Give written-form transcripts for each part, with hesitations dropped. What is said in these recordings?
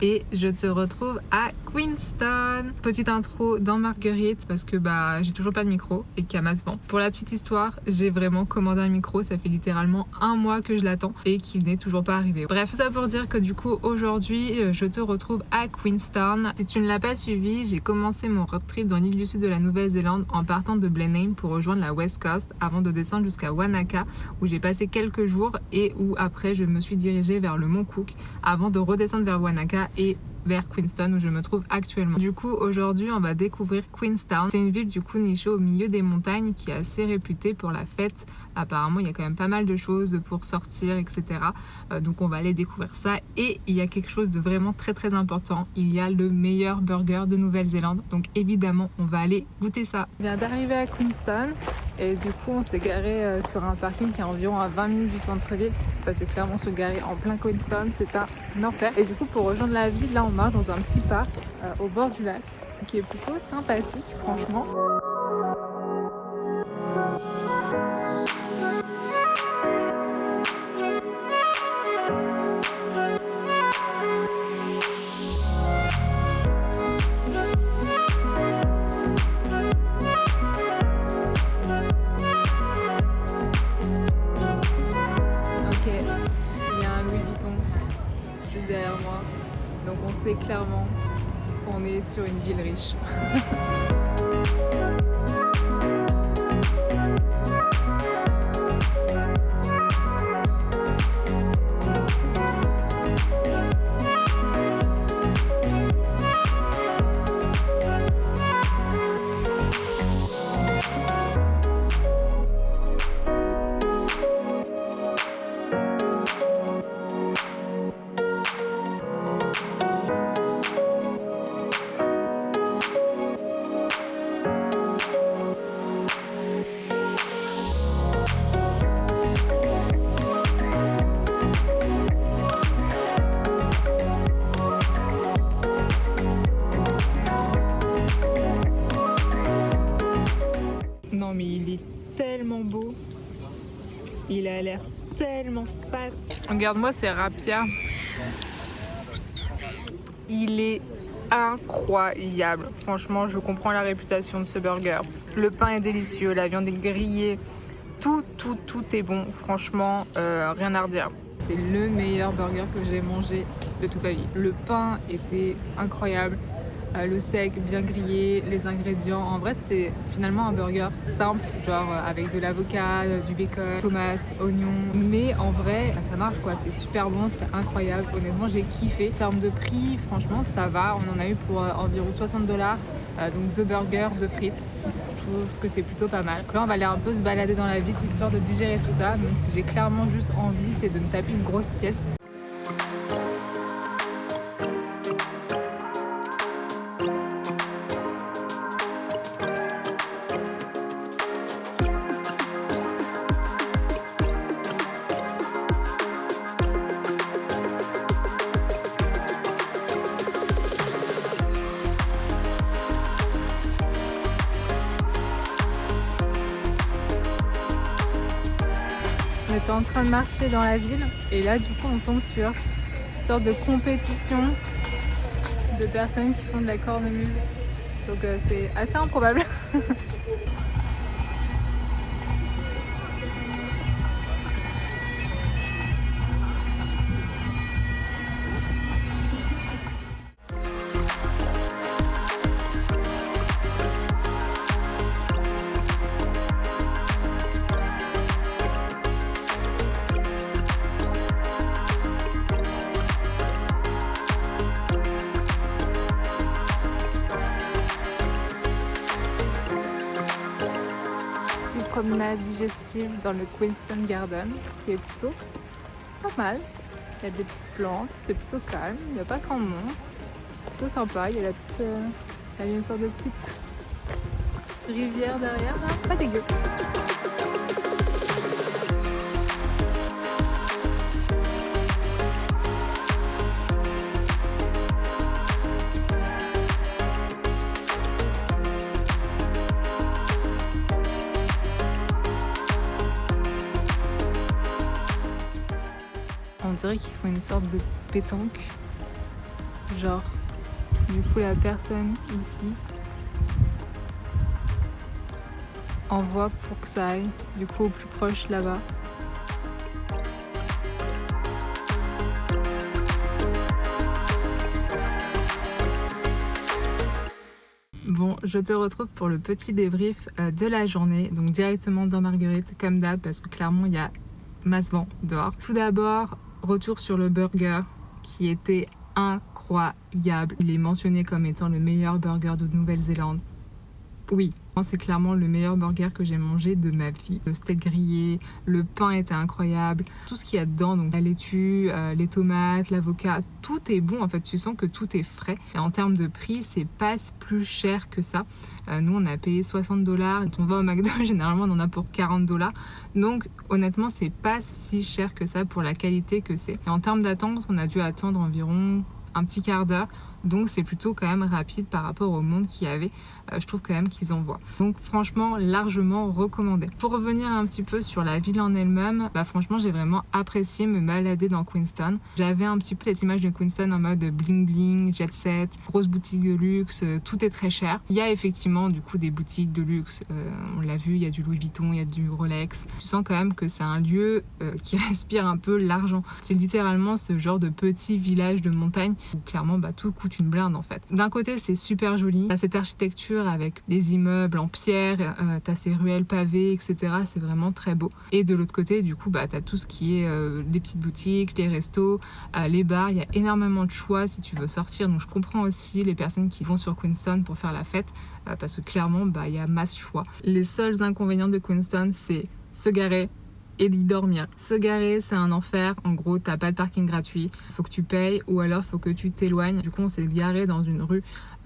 et je te retrouve à Queenstown. Petite intro dans Marguerite parce que j'ai toujours pas de micro et qu'Ama se vend. Pour la petite histoire, j'ai vraiment commandé un micro, ça fait littéralement un mois que je l'attends et qu'il n'est toujours pas arrivé. Bref, tout ça pour dire que du coup aujourd'hui je te retrouve à Queenstown. Si tu ne l'as pas suivi, j'ai commencé mon road trip dans l'île du sud de la Nouvelle-Zélande en partant de Blenheim pour rejoindre la West Coast avant de descendre jusqu'à Wanaka où j'ai passé quelques jours et où après je me suis dirigée vers le mont Cook avant de redescendre vers Wanaka et vers Queenstown où je me trouve actuellement. Du coup aujourd'hui on va découvrir Queenstown. C'est une ville du coup nichée au milieu des montagnes qui est assez réputée pour la fête. Apparemment il y a quand même pas mal de choses pour sortir etc. Donc on va aller découvrir ça et il y a quelque chose de vraiment très important. Il y a le meilleur burger de Nouvelle-Zélande. Donc évidemment on va aller goûter ça. On vient d'arriver à Queenstown et du coup on s'est garé sur un parking qui est environ à 20 minutes du centre-ville parce que clairement se garer en plein Queenstown c'est un enfer. Et du coup pour rejoindre la ville là on marche dans un petit parc au bord du lac qui est plutôt sympathique franchement. Derrière moi, donc on sait clairement qu'on est sur une ville riche. Non mais il est tellement beau, il a l'air tellement fat. Regarde-moi c'est rapia, il est incroyable. Franchement je comprends la réputation de ce burger. Le pain est délicieux, la viande est grillée, tout est bon. Franchement rien à redire. C'est le meilleur burger que j'ai mangé de toute ma vie. Le pain était incroyable. Le steak bien grillé, les ingrédients. En vrai, c'était finalement un burger simple, genre avec de l'avocat, du bacon, tomates, oignons. Mais en vrai, ça marche quoi, c'est super bon, c'était incroyable. Honnêtement, j'ai kiffé. En termes de prix, franchement, ça va. On en a eu pour environ 60$, donc 2 burgers, 2 frites. Je trouve que c'est plutôt pas mal. Donc là, on va aller un peu se balader dans la ville histoire de digérer tout ça, même si j'ai clairement juste envie, c'est de me taper une grosse sieste. On était en train de marcher dans la ville et là du coup on tombe sur une sorte de compétition de personnes qui font de la cornemuse. Donc c'est assez improbable. Promenade digestive dans le Queenstown Garden qui est plutôt pas mal. Il y a des petites plantes, c'est plutôt calme, il n'y a pas grand monde, c'est plutôt sympa. Il y a la petite, il y a une sorte de petite rivière derrière, là. Pas dégueu. On dirait qu'ils font une sorte de pétanque. Genre, du coup, la personne ici envoie pour que ça aille du coup au plus proche là-bas. Bon, je te retrouve pour le petit débrief de la journée, donc directement dans Marguerite comme d'hab parce que clairement il y a masse vent dehors. Tout d'abord, retour sur le burger qui était incroyable. Il est mentionné comme étant le meilleur burger de Nouvelle-Zélande. Oui, c'est clairement le meilleur burger que j'ai mangé de ma vie. Le steak grillé, le pain était incroyable, tout ce qu'il y a dedans, donc la laitue, les tomates, l'avocat, tout est bon en fait, tu sens que tout est frais. Et en termes de prix, c'est pas plus cher que ça. Nous on a payé 60$, quand on va au McDo généralement on en a pour 40$. Donc honnêtement c'est pas si cher que ça pour la qualité que c'est. Et en termes d'attente, on a dû attendre environ un petit quart d'heure. Donc c'est plutôt quand même rapide par rapport au monde qu'il y avait. Je trouve quand même qu'ils envoient. Donc franchement, largement recommandé. Pour revenir un petit peu sur la ville en elle-même, franchement, j'ai vraiment apprécié me balader dans Queenstown. J'avais un petit peu cette image de Queenstown en mode bling bling, jet set, grosse boutique de luxe, tout est très cher. Il y a effectivement du coup des boutiques de luxe, on l'a vu, il y a du Louis Vuitton, il y a du Rolex. Tu sens quand même que c'est un lieu qui respire un peu l'argent. C'est littéralement ce genre de petit village de montagne où clairement tout coûte une blinde en fait. D'un côté, c'est super joli, t'as cette architecture avec les immeubles en pierre, t'as ces ruelles pavées, etc. C'est vraiment très beau. Et de l'autre côté, du coup, t'as tout ce qui est les petites boutiques, les restos, les bars. Il y a énormément de choix si tu veux sortir. Donc je comprends aussi les personnes qui vont sur Queenstown pour faire la fête, parce que clairement, il y a masse choix. Les seuls inconvénients de Queenstown, c'est se garer et d'y dormir. Se garer, c'est un enfer. En gros, t'as pas de parking gratuit. Faut que tu payes ou alors faut que tu t'éloignes. Du coup, on s'est garé dans une rue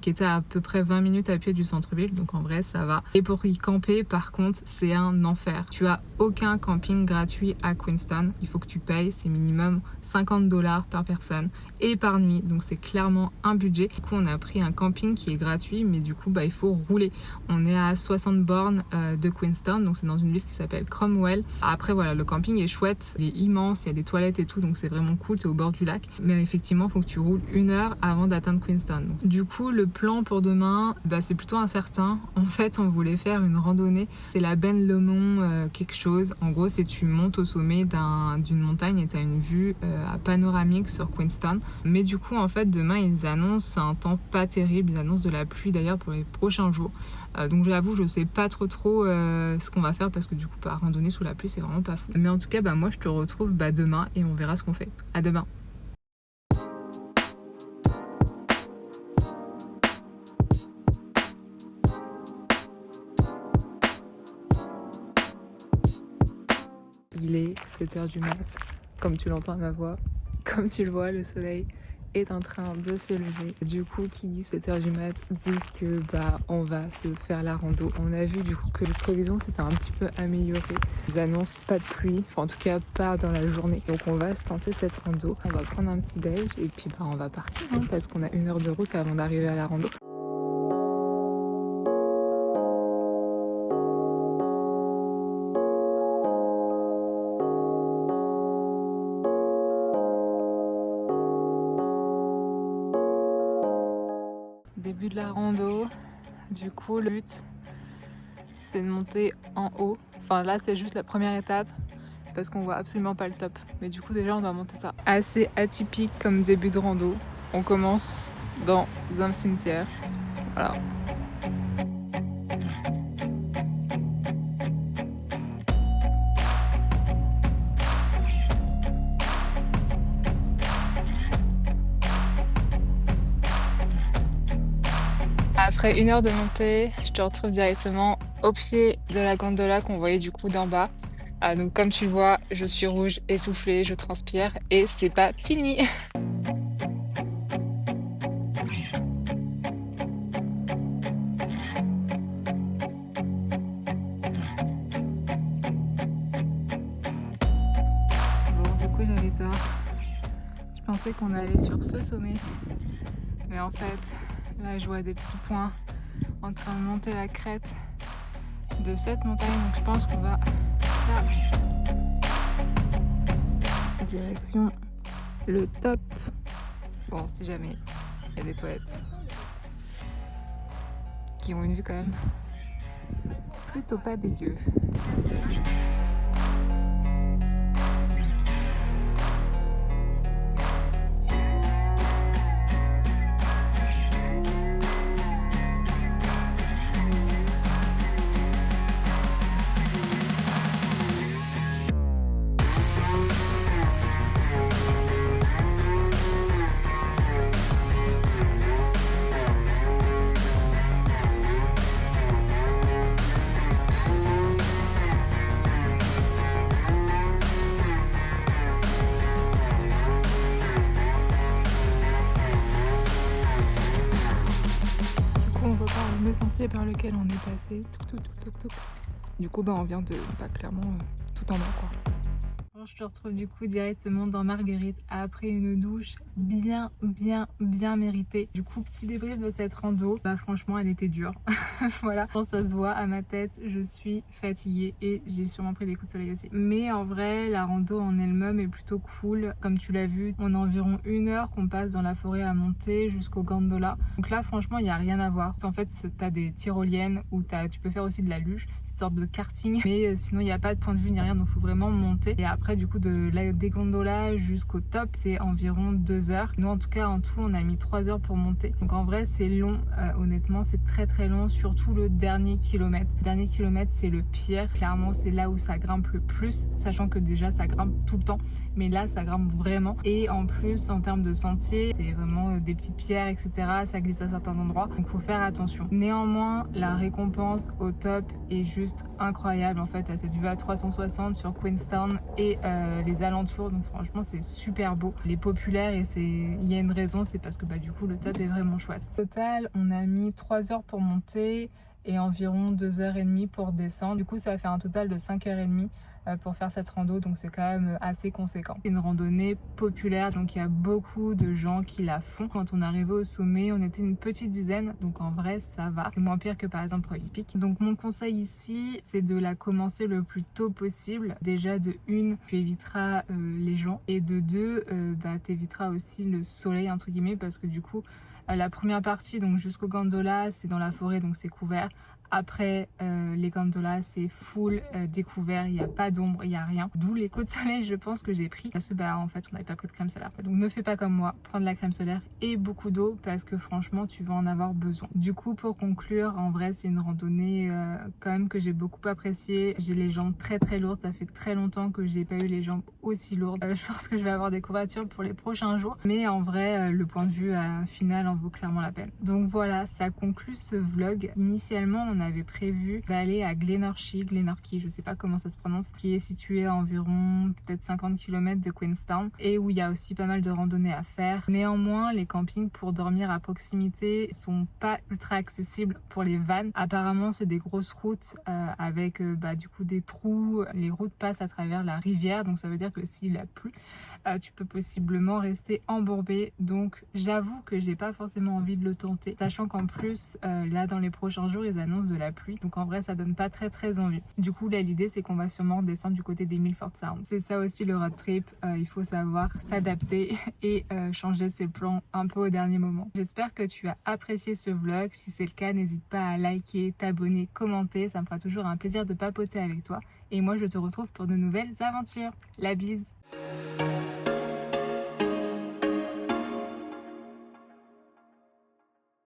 qui était à peu près 20 minutes à pied du centre-ville. Donc en vrai, ça va. Et pour y camper, par contre, c'est un enfer. Tu as aucun camping gratuit à Queenstown. Il faut que tu payes. C'est minimum 50$ par personne et par nuit. Donc c'est clairement un budget. Du coup, on a pris un camping qui est gratuit, mais du coup, il faut rouler. On est à 60 bornes de Queenstown. Donc c'est dans une ville qui s'appelle Cromwell. Après, voilà, le camping est chouette. Il est immense. Il y a des toilettes et tout. Donc c'est vraiment cool. T'es au bord du lac. Mais effectivement, il faut que tu roules 1 heure avant d'atteindre Queenstown. Donc, du coup, le plan pour demain, c'est plutôt incertain. En fait, on voulait faire une randonnée. C'est la Ben Lomond quelque chose. En gros, c'est tu montes au sommet d'une montagne et tu as une vue à panoramique sur Queenstown. Mais du coup, en fait, demain, ils annoncent un temps pas terrible. Ils annoncent de la pluie d'ailleurs pour les prochains jours. Donc j'avoue, je sais pas trop ce qu'on va faire parce que du coup, randonner sous la pluie, c'est vraiment pas fou. Mais en tout cas, moi, je te retrouve demain et on verra ce qu'on fait. À demain. Il est 7h du mat, comme tu l'entends à ma voix, comme tu le vois, le soleil est en train de se lever. Du coup, qui dit 7h du mat dit que on va se faire la rando. On a vu du coup que les prévisions s'étaient un petit peu améliorées. Ils annoncent pas de pluie, enfin en tout cas pas dans la journée. Donc on va se tenter cette rando. On va prendre un petit déj et puis on va partir parce qu'on a 1 heure de route avant d'arriver à la rando. Début de la rando, du coup le but c'est de monter en haut. Enfin là c'est juste la première étape parce qu'on voit absolument pas le top. Mais du coup déjà on doit monter ça. Assez atypique comme début de rando. On commence dans un cimetière. Voilà. Après 1 heure de montée, je te retrouve directement au pied de la gondola qu'on voyait du coup d'en bas. Donc comme tu vois, je suis rouge, essoufflée, je transpire et c'est pas fini. Bon, du coup j'avais tort. Je pensais qu'on allait sur ce sommet, mais en fait, là je vois des petits points en train de monter la crête de cette montagne, donc je pense qu'on va là. Direction le top. Bon, si jamais près des toilettes. Qui ont une vue quand même plutôt pas dégueu. On repart le même sentier par lequel on est passé. Du coup, on vient de clairement tout en bas quoi. Je te retrouve du coup directement dans Marguerite après une douche bien méritée. Du coup, petit débrief de cette rando. Franchement, elle était dure. Voilà, ça se voit à ma tête, je suis fatiguée et j'ai sûrement pris des coups de soleil aussi. Mais en vrai, la rando en elle-même est plutôt cool. Comme tu l'as vu, on a environ 1 heure qu'on passe dans la forêt à monter jusqu'au gondola. Donc là, franchement, il n'y a rien à voir. En fait, t'as des tyroliennes où tu peux faire aussi de la luge, c'est une sorte de karting. Mais sinon, il n'y a pas de point de vue ni rien, donc il faut vraiment monter. Et après, du coup, des gondolas jusqu'au top, c'est environ 2 heures. Nous, en tout cas, en tout, on a mis 3 heures pour monter. Donc en vrai, c'est long. Honnêtement, c'est très long, surtout le dernier kilomètre. Le dernier kilomètre, c'est le pire. Clairement, c'est là où ça grimpe le plus, sachant que déjà, ça grimpe tout le temps. Mais là, ça grimpe vraiment. Et en plus, en termes de sentier, c'est vraiment des petites pierres, etc. Ça glisse à certains endroits. Donc, faut faire attention. Néanmoins, la récompense au top est juste incroyable. En fait, à cette vue à 360 sur Queenstown et les alentours. Donc, franchement, c'est super beau. Les populaires, et il y a une raison, c'est parce que du coup, le top est vraiment chouette. Au total, on a mis 3 heures pour monter et environ 2h30 pour descendre. Du coup, ça fait un total de 5h30 pour faire cette rando, donc c'est quand même assez conséquent. C'est une randonnée populaire, donc il y a beaucoup de gens qui la font. Quand on est arrivé au sommet, on était une petite dizaine, donc en vrai ça va. C'est moins pire que par exemple Royce Peak. Donc mon conseil ici, c'est de la commencer le plus tôt possible. Déjà de 1, tu éviteras les gens, et de 2, t'éviteras aussi le soleil entre guillemets, parce que du coup la première partie, donc jusqu'au gondola, c'est dans la forêt, donc c'est couvert. Après les gondolas, c'est full découvert, il n'y a pas d'ombre, il n'y a rien. D'où les coups de soleil, je pense que j'ai pris. Parce que en fait, on n'avait pas pris de crème solaire. Donc ne fais pas comme moi, prends de la crème solaire et beaucoup d'eau, parce que franchement, tu vas en avoir besoin. Du coup, pour conclure, en vrai, c'est une randonnée quand même que j'ai beaucoup appréciée. J'ai les jambes très lourdes, ça fait très longtemps que j'ai pas eu les jambes aussi lourdes. Je pense que je vais avoir des courbatures pour les prochains jours. Mais en vrai, le point de vue final en vaut clairement la peine. Donc voilà, ça conclut ce vlog. Initialement, on avait prévu d'aller à Glenorchy, je sais pas comment ça se prononce, qui est situé à environ peut-être 50 km de Queenstown et où il y a aussi pas mal de randonnées à faire. Néanmoins, les campings pour dormir à proximité sont pas ultra accessibles pour les vannes. Apparemment, c'est des grosses routes avec du coup des trous. Les routes passent à travers la rivière, donc ça veut dire que s'il a plu, tu peux possiblement rester embourbé. Donc j'avoue que j'ai pas forcément envie de le tenter, sachant qu'en plus là dans les prochains jours ils annoncent de la pluie, donc en vrai ça donne pas très envie. Du coup là l'idée c'est qu'on va sûrement descendre du côté des Milford Sound. C'est ça aussi le road trip, il faut savoir s'adapter et changer ses plans un peu au dernier moment. J'espère que tu as apprécié ce vlog. Si c'est le cas, n'hésite pas à liker, t'abonner, commenter, ça me fera toujours un plaisir de papoter avec toi. Et moi je te retrouve pour de nouvelles aventures. La bise.